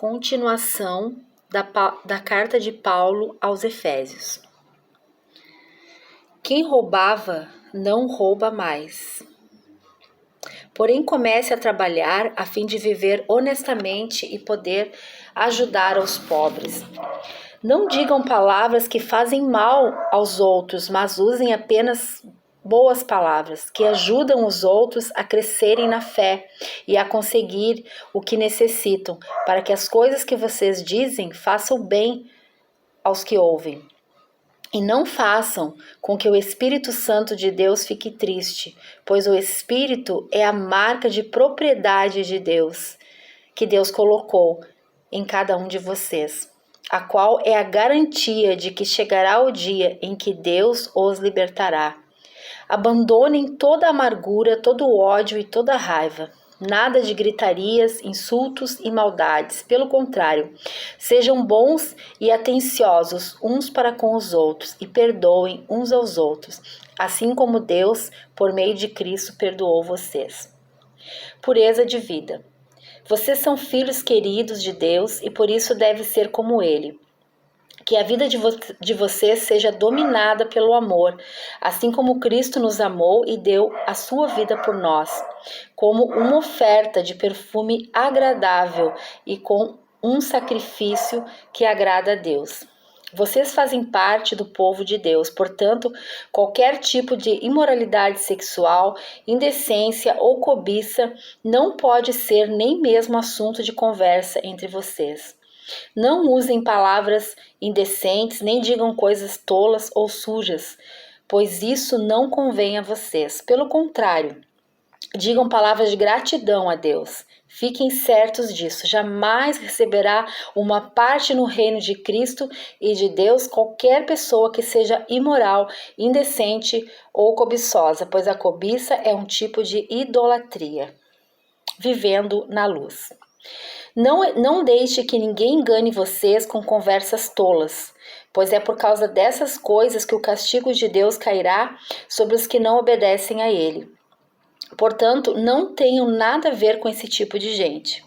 Continuação da carta de Paulo aos Efésios. Quem roubava, não rouba mais. Porém, comece a trabalhar a fim de viver honestamente e poder ajudar aos pobres. Não digam palavras que fazem mal aos outros, mas usem apenas boas palavras, que ajudam os outros a crescerem na fé e a conseguir o que necessitam, para que as coisas que vocês dizem façam bem aos que ouvem. E não façam com que o Espírito Santo de Deus fique triste, pois o Espírito é a marca de propriedade de Deus, que Deus colocou em cada um de vocês, a qual é a garantia de que chegará o dia em que Deus os libertará. Abandonem toda amargura, todo ódio e toda raiva. Nada de gritarias, insultos e maldades. Pelo contrário, sejam bons e atenciosos uns para com os outros e perdoem uns aos outros, assim como Deus, por meio de Cristo, perdoou vocês. Pureza de vida. Vocês são filhos queridos de Deus e por isso deve ser como Ele. Que a vida de vocês seja dominada pelo amor, assim como Cristo nos amou e deu a sua vida por nós, como uma oferta de perfume agradável e com um sacrifício que agrada a Deus. Vocês fazem parte do povo de Deus, portanto, qualquer tipo de imoralidade sexual, indecência ou cobiça não pode ser nem mesmo assunto de conversa entre vocês. Não usem palavras indecentes, nem digam coisas tolas ou sujas, pois isso não convém a vocês. Pelo contrário, digam palavras de gratidão a Deus. Fiquem certos disso. Jamais receberá uma parte no reino de Cristo e de Deus qualquer pessoa que seja imoral, indecente ou cobiçosa, pois a cobiça é um tipo de idolatria. Vivendo na luz. Não deixe que ninguém engane vocês com conversas tolas, pois é por causa dessas coisas que o castigo de Deus cairá sobre os que não obedecem a Ele. Portanto, não tenham nada a ver com esse tipo de gente.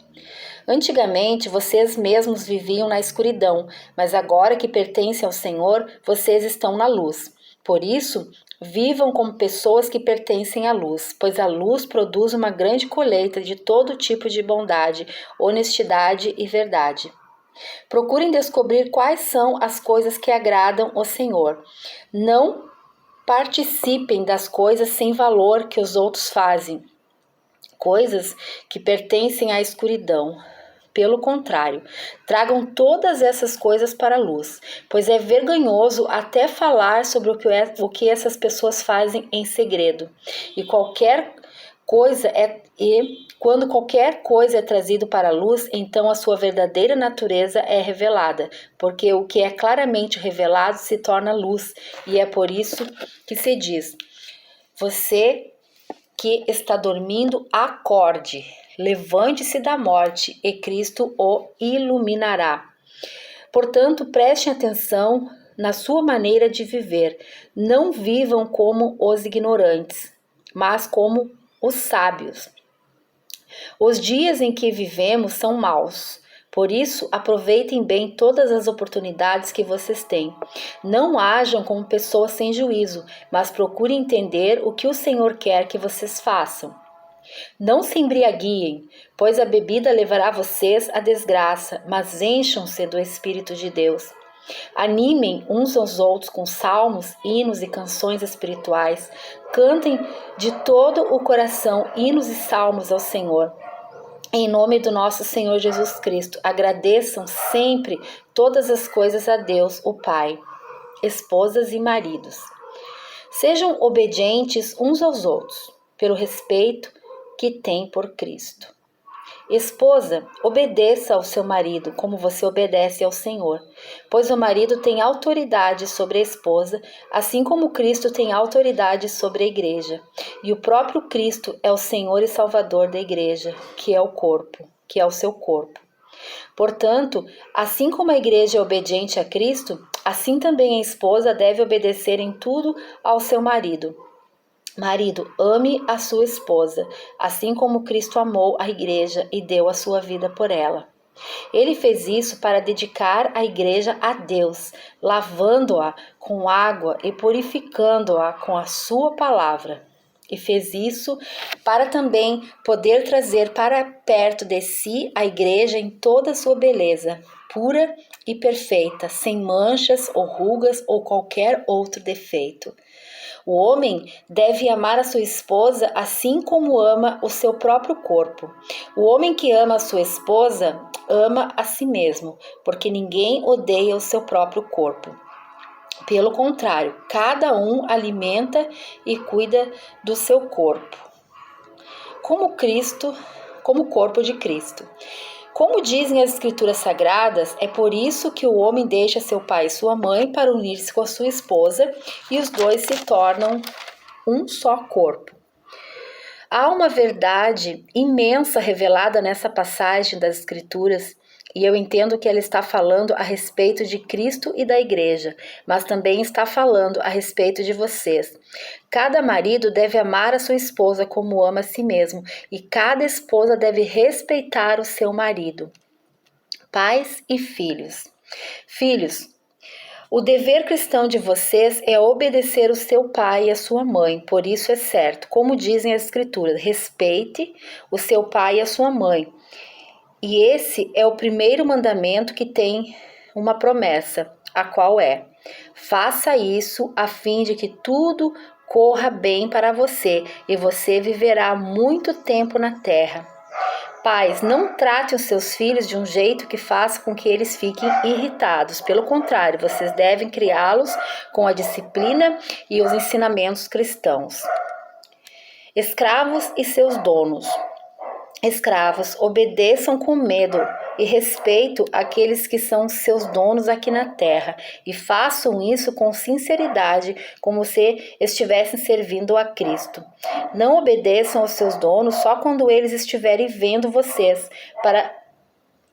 Antigamente, vocês mesmos viviam na escuridão, mas agora que pertencem ao Senhor, vocês estão na luz. Por isso, vivam como pessoas que pertencem à luz, pois a luz produz uma grande colheita de todo tipo de bondade, honestidade e verdade. Procurem descobrir quais são as coisas que agradam ao Senhor. Não participem das coisas sem valor que os outros fazem, coisas que pertencem à escuridão. Pelo contrário, tragam todas essas coisas para a luz, pois é vergonhoso até falar sobre o que essas pessoas fazem em segredo. Quando qualquer coisa é trazido para a luz, então a sua verdadeira natureza é revelada, porque o que é claramente revelado se torna luz, e é por isso que se diz: você que está dormindo, acorde. Levante-se da morte e Cristo o iluminará. Portanto, prestem atenção na sua maneira de viver. Não vivam como os ignorantes, mas como os sábios. Os dias em que vivemos são maus. Por isso, aproveitem bem todas as oportunidades que vocês têm. Não ajam como pessoas sem juízo, mas procurem entender o que o Senhor quer que vocês façam. Não se embriaguem, pois a bebida levará vocês à desgraça, mas encham-se do Espírito de Deus. Animem uns aos outros com salmos, hinos e canções espirituais. Cantem de todo o coração hinos e salmos ao Senhor. Em nome do nosso Senhor Jesus Cristo, agradeçam sempre todas as coisas a Deus, o Pai. Esposas e maridos. Sejam obedientes uns aos outros, pelo respeito que têm por Cristo. Esposa, obedeça ao seu marido como você obedece ao Senhor, pois o marido tem autoridade sobre a esposa, assim como Cristo tem autoridade sobre a igreja. E o próprio Cristo é o Senhor e Salvador da igreja, que é o seu corpo. Portanto, assim como a igreja é obediente a Cristo, assim também a esposa deve obedecer em tudo ao seu marido. Marido, ame a sua esposa, assim como Cristo amou a igreja e deu a sua vida por ela. Ele fez isso para dedicar a igreja a Deus, lavando-a com água e purificando-a com a sua palavra. E fez isso para também poder trazer para perto de si a igreja em toda a sua beleza, pura e perfeita, sem manchas ou rugas ou qualquer outro defeito. O homem deve amar a sua esposa assim como ama o seu próprio corpo. O homem que ama a sua esposa ama a si mesmo, porque ninguém odeia o seu próprio corpo. Pelo contrário, cada um alimenta e cuida do seu corpo, como o corpo de Cristo. Como dizem as Escrituras Sagradas, é por isso que o homem deixa seu pai e sua mãe para unir-se com a sua esposa e os dois se tornam um só corpo. Há uma verdade imensa revelada nessa passagem das Escrituras e eu entendo que ela está falando a respeito de Cristo e da igreja, mas também está falando a respeito de vocês. Cada marido deve amar a sua esposa como ama a si mesmo, e cada esposa deve respeitar o seu marido. Pais e filhos. Filhos, o dever cristão de vocês é obedecer o seu pai e a sua mãe, por isso é certo, como dizem as Escrituras, respeite o seu pai e a sua mãe. E esse é o primeiro mandamento que tem uma promessa, a qual é: faça isso a fim de que tudo corra bem para você e você viverá muito tempo na terra. Pais, não trate os seus filhos de um jeito que faça com que eles fiquem irritados. Pelo contrário, vocês devem criá-los com a disciplina e os ensinamentos cristãos. Escravos e seus donos. Escravos, obedeçam com medo e respeito àqueles que são seus donos aqui na terra e façam isso com sinceridade, como se estivessem servindo a Cristo. Não obedeçam aos seus donos só quando eles estiverem vendo vocês,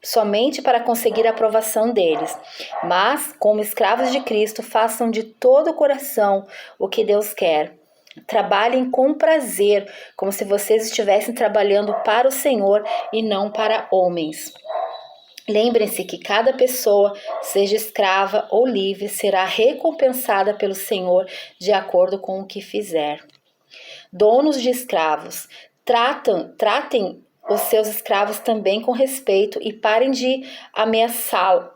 somente para conseguir a aprovação deles. Mas, como escravos de Cristo, façam de todo o coração o que Deus quer. Trabalhem com prazer, como se vocês estivessem trabalhando para o Senhor e não para homens. Lembrem-se que cada pessoa, seja escrava ou livre, será recompensada pelo Senhor de acordo com o que fizer. Donos de escravos, tratem os seus escravos também com respeito e parem de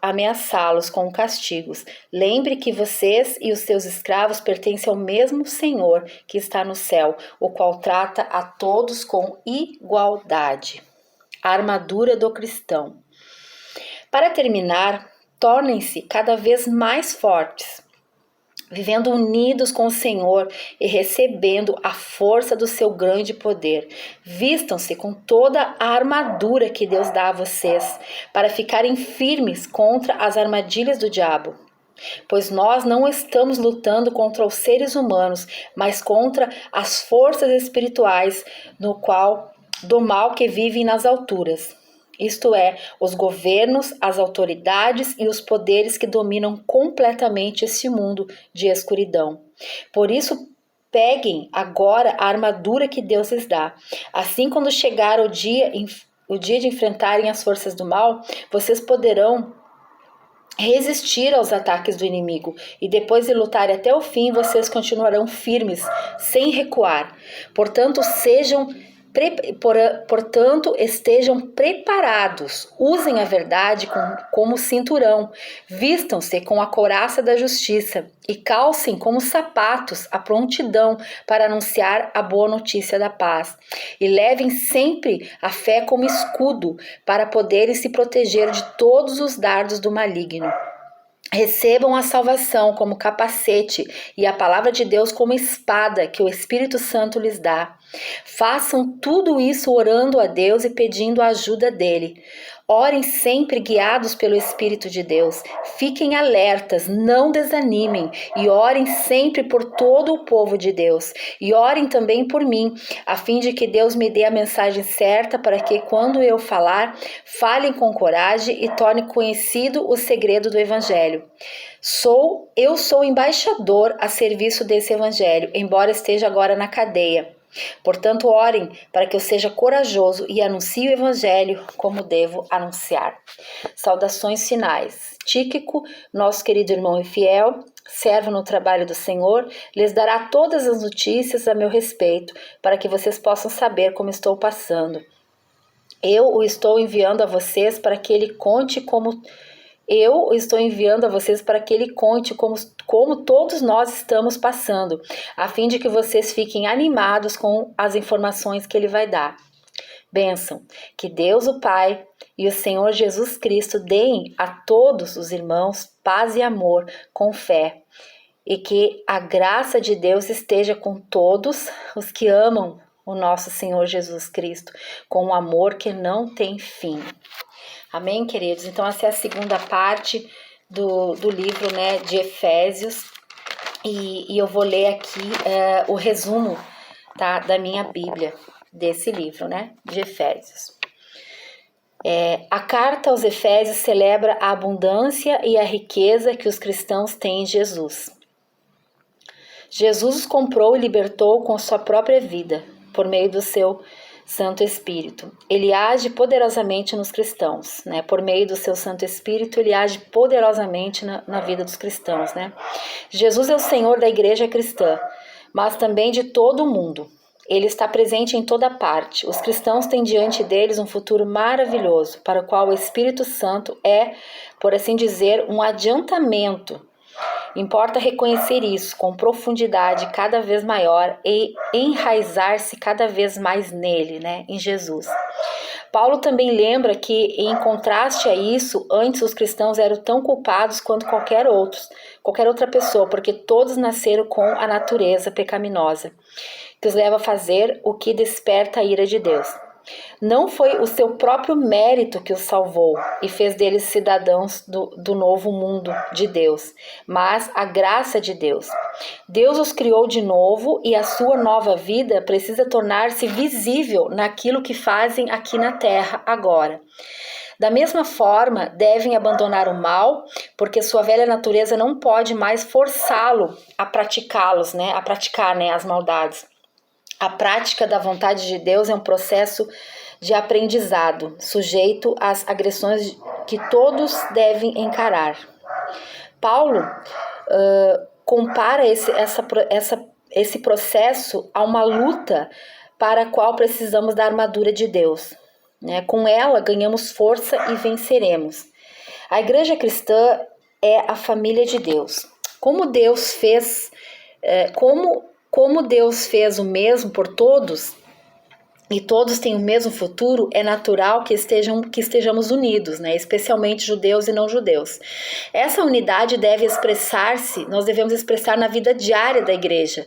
ameaçá-los com castigos. Lembre que vocês e os seus escravos pertencem ao mesmo Senhor que está no céu, o qual trata a todos com igualdade. A armadura do cristão. Para terminar, tornem-se cada vez mais fortes, vivendo unidos com o Senhor e recebendo a força do seu grande poder. Vistam-se com toda a armadura que Deus dá a vocês, para ficarem firmes contra as armadilhas do diabo. Pois nós não estamos lutando contra os seres humanos, mas contra as forças espirituais do mal que vivem nas alturas. Isto é, os governos, as autoridades e os poderes que dominam completamente esse mundo de escuridão. Por isso, peguem agora a armadura que Deus lhes dá. Assim, quando chegar o dia de enfrentarem as forças do mal, vocês poderão resistir aos ataques do inimigo, e depois de lutar até o fim, vocês continuarão firmes, sem recuar. Portanto, estejam preparados, usem a verdade como cinturão, vistam-se com a couraça da justiça e calcem como sapatos a prontidão para anunciar a boa notícia da paz. E levem sempre a fé como escudo para poderem se proteger de todos os dardos do maligno. Recebam a salvação como capacete e a palavra de Deus como espada que o Espírito Santo lhes dá. Façam tudo isso orando a Deus e pedindo a ajuda dele. Orem sempre guiados pelo Espírito de Deus. Fiquem alertas, não desanimem e orem sempre por todo o povo de Deus. E orem também por mim, a fim de que Deus me dê a mensagem certa para que, quando eu falar, falem com coragem e torne conhecido o segredo do Evangelho. Eu sou embaixador a serviço desse Evangelho, embora esteja agora na cadeia. Portanto, orem para que eu seja corajoso e anuncie o evangelho como devo anunciar. Saudações finais. Tíquico, nosso querido irmão e fiel, servo no trabalho do Senhor, lhes dará todas as notícias a meu respeito, para que vocês possam saber como estou passando. Eu o estou enviando a vocês para que ele conte como todos nós estamos passando, a fim de que vocês fiquem animados com as informações que ele vai dar. Bênção, que Deus o Pai e o Senhor Jesus Cristo deem a todos os irmãos paz e amor com fé, e que a graça de Deus esteja com todos os que amam o nosso Senhor Jesus Cristo, com um amor que não tem fim. Amém, queridos? Então, essa é a segunda parte do livro, né, de Efésios. E eu vou ler aqui o resumo, tá, da minha Bíblia, desse livro, né, de Efésios. A carta aos Efésios celebra a abundância e a riqueza que os cristãos têm em Jesus. Jesus os comprou e libertou com sua própria vida, por meio do seu Santo Espírito. Ele age poderosamente nos cristãos, né? Por meio do seu Santo Espírito, ele age poderosamente na vida dos cristãos, né? Jesus é o Senhor da igreja cristã, mas também de todo o mundo. Ele está presente em toda parte. Os cristãos têm diante deles um futuro maravilhoso, para o qual o Espírito Santo é, por assim dizer, um adiantamento. Importa reconhecer isso com profundidade cada vez maior e enraizar-se cada vez mais nele, né, em Jesus. Paulo também lembra que, em contraste a isso, antes os cristãos eram tão culpados quanto qualquer outra pessoa, porque todos nasceram com a natureza pecaminosa, que os leva a fazer o que desperta a ira de Deus. Não foi o seu próprio mérito que os salvou e fez deles cidadãos do novo mundo de Deus, mas a graça de Deus. Deus os criou de novo e a sua nova vida precisa tornar-se visível naquilo que fazem aqui na terra agora. Da mesma forma, devem abandonar o mal, porque sua velha natureza não pode mais forçá-lo a praticar as maldades. A prática da vontade de Deus é um processo de aprendizado, sujeito às agressões que todos devem encarar. Paulo compara esse processo a uma luta para a qual precisamos da armadura de Deus. Né? Com ela, ganhamos força e venceremos. A igreja cristã é a família de Deus. Como Deus fez o mesmo por todos, e todos têm o mesmo futuro, é natural que estejamos unidos, né? Especialmente judeus e não judeus. Essa unidade nós devemos expressar na vida diária da igreja,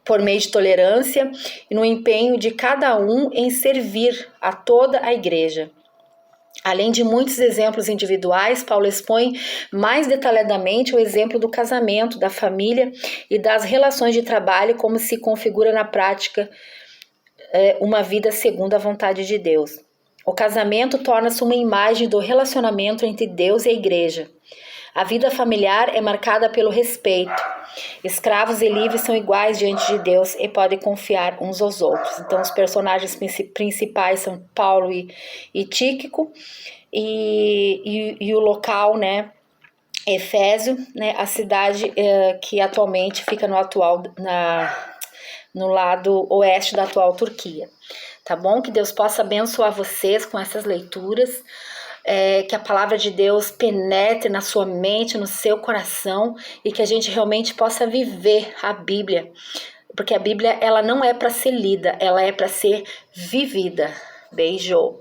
por meio de tolerância e no empenho de cada um em servir a toda a igreja. Além de muitos exemplos individuais, Paulo expõe mais detalhadamente o exemplo do casamento, da família e das relações de trabalho, como se configura na prática uma vida segundo a vontade de Deus. O casamento torna-se uma imagem do relacionamento entre Deus e a igreja. A vida familiar é marcada pelo respeito. Escravos e livres são iguais diante de Deus e podem confiar uns aos outros. Então, os personagens principais são Paulo e Tíquico, e o local, né, Efésio, né, a cidade que atualmente fica no lado oeste da atual Turquia. Tá bom? Que Deus possa abençoar vocês com essas leituras. Que a palavra de Deus penetre na sua mente, no seu coração, e que a gente realmente possa viver a Bíblia, porque a Bíblia ela não é para ser lida, ela é para ser vivida. Beijo!